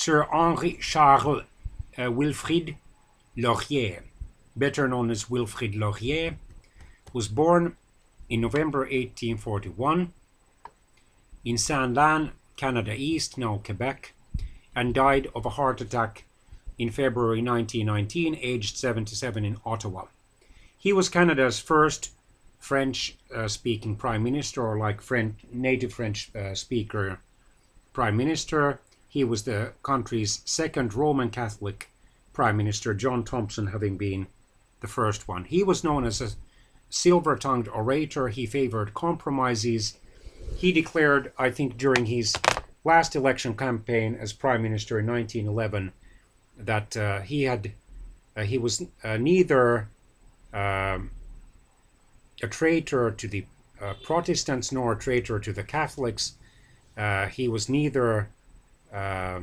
Sir Henri Charles Wilfrid Laurier, better known as Wilfrid Laurier, was born in November 1841 in Saint-Lan, Canada East, now Quebec, and died of a heart attack in February 1919, aged 77, in Ottawa. He was Canada's first French-speaking Prime Minister, or like native French speaker Prime Minister. He was the country's second Roman Catholic Prime Minister, John Thompson having been the first one. He was known as a silver-tongued orator. He favored compromises. He declared, I think during his last election campaign as Prime Minister in 1911, that he was neither a traitor to the Protestants nor a traitor to the Catholics. He was neither a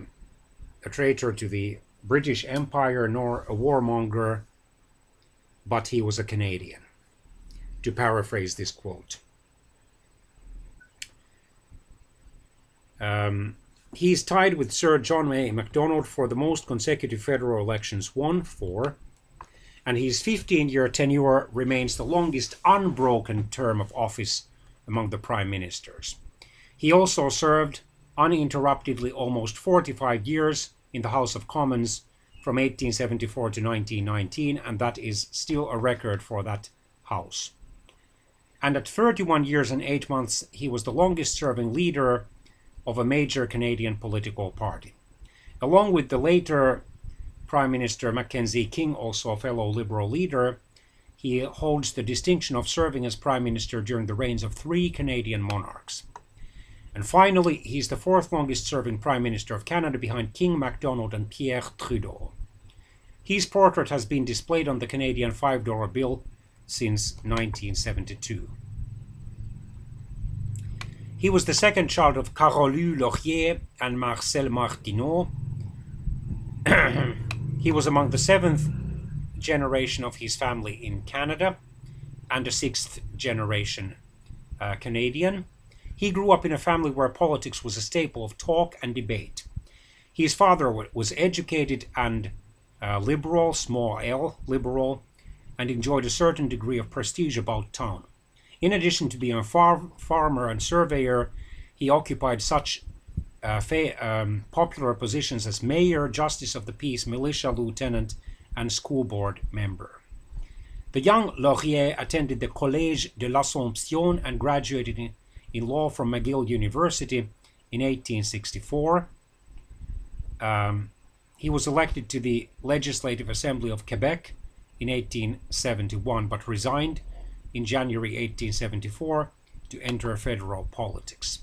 traitor to the British Empire nor a warmonger, but he was a Canadian, to paraphrase this quote. He's tied with Sir John A. Macdonald for the most consecutive federal elections won, 4, and his 15-year tenure remains the longest unbroken term of office among the prime ministers. He also served uninterruptedly almost 45 years in the House of Commons from 1874 to 1919, and that is still a record for that house. And at 31 years and 8 months, he was the longest-serving leader of a major Canadian political party. Along with the later Prime Minister Mackenzie King, also a fellow Liberal leader, he holds the distinction of serving as Prime Minister during the reigns of 3 Canadian monarchs. And finally, he's the 4th longest-serving Prime Minister of Canada, behind King, Macdonald and Pierre Trudeau. His portrait has been displayed on the Canadian $5 bill since 1972. He was the second child of Carolu Laurier and Marcel Martineau. He was among the 7th generation of his family in Canada and a 6th generation Canadian. He grew up in a family where politics was a staple of talk and debate. His father was educated and liberal, small l, liberal, and enjoyed a certain degree of prestige about town. In addition to being a farmer and surveyor, he occupied such popular positions as mayor, justice of the peace, militia lieutenant, and school board member. The young Laurier attended the Collège de l'Assomption and graduated in law from McGill University in 1864. He was elected to the Legislative Assembly of Quebec in 1871, but resigned in January 1874 to enter federal politics.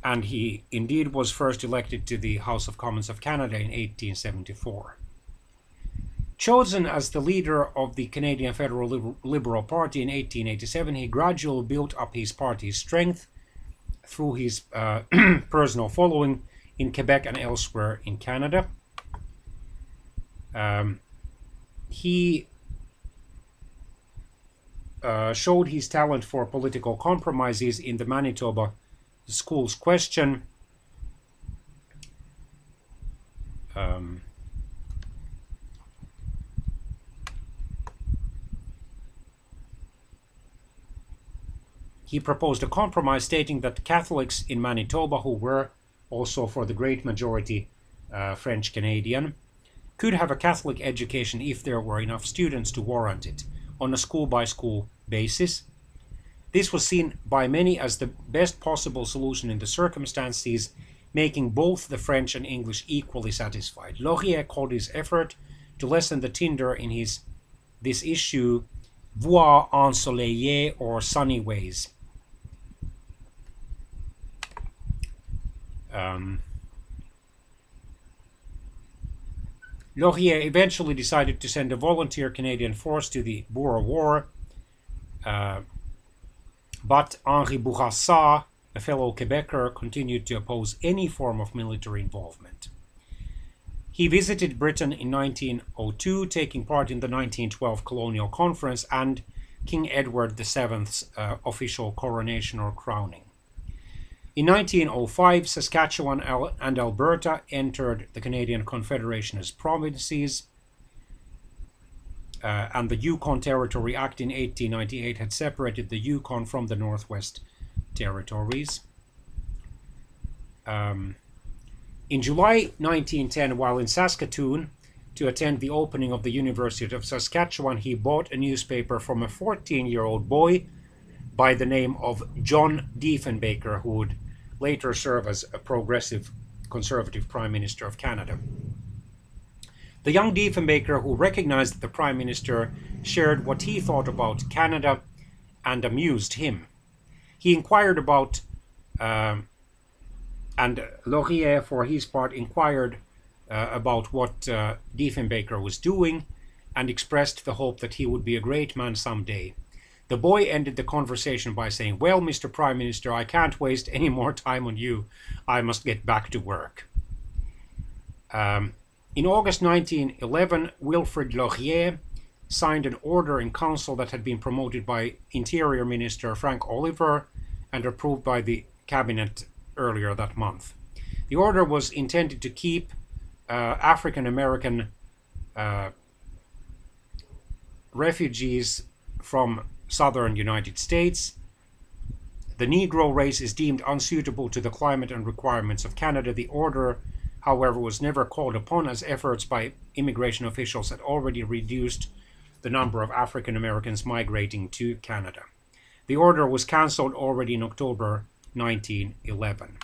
And he indeed was first elected to the House of Commons of Canada in 1874. Chosen as the leader of the Canadian Federal Liberal Party in 1887, he gradually built up his party's strength through his personal following in Quebec and elsewhere in Canada. He showed his talent for political compromises in the Manitoba schools question. He proposed a compromise stating that Catholics in Manitoba, who were also for the great majority French Canadian, could have a Catholic education if there were enough students to warrant it, on a school-by-school basis. This was seen by many as the best possible solution in the circumstances, making both the French and English equally satisfied. Laurier called his effort to lessen the tinder in this issue voies ensoleillées, or sunny ways. Laurier eventually decided to send a volunteer Canadian force to the Boer War, but Henri Bourassa, a fellow Quebecer, continued to oppose any form of military involvement. He visited Britain in 1902, taking part in the 1912 Colonial Conference and King Edward VII's official coronation or crowning. In 1905, Saskatchewan and Alberta entered the Canadian Confederation as provinces, and the Yukon Territory Act in 1898 had separated the Yukon from the Northwest Territories. In July 1910, while in Saskatoon to attend the opening of the University of Saskatchewan, he bought a newspaper from a 14-year-old boy by the name of John Diefenbaker, who would later serve as a progressive conservative Prime Minister of Canada. The young Diefenbaker, who recognized that the Prime Minister shared what he thought about Canada and amused him. He inquired about, and Laurier, for his part, inquired about what Diefenbaker was doing and expressed the hope that he would be a great man someday. The boy ended the conversation by saying, "Well, Mr. Prime Minister, I can't waste any more time on you. I must get back to work." In August 1911, Wilfrid Laurier signed an order in council that had been promoted by Interior Minister Frank Oliver and approved by the cabinet earlier that month. The order was intended to keep African American refugees from southern United States. The Negro race is deemed unsuitable to the climate and requirements of Canada. The order, however, was never called upon, as efforts by immigration officials had already reduced the number of African Americans migrating to Canada. The order was cancelled already in October 1911.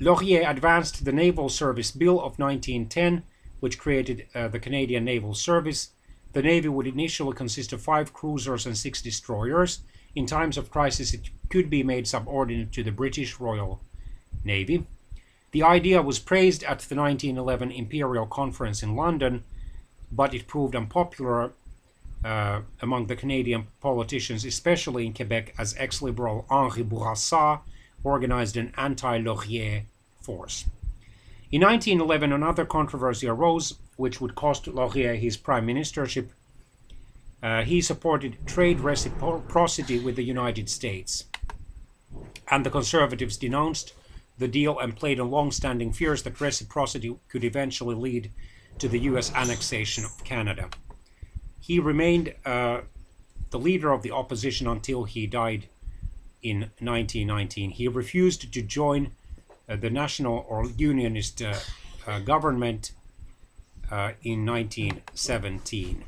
Laurier advanced the Naval Service Bill of 1910, which created the Canadian Naval Service. The Navy would initially consist of 5 cruisers and 6 destroyers. In times of crisis, it could be made subordinate to the British Royal Navy. The idea was praised at the 1911 Imperial Conference in London, but it proved unpopular among the Canadian politicians, especially in Quebec, as ex-Liberal Henri Bourassa organized an anti-Laurier force. In 1911, another controversy arose, which would cost Laurier his prime ministership. He supported trade reciprocity with the United States, and the Conservatives denounced the deal and played on long-standing fears that reciprocity could eventually lead to the US annexation of Canada. He remained the leader of the opposition until he died in 1919. He refused to join the National or Unionist government in 1917.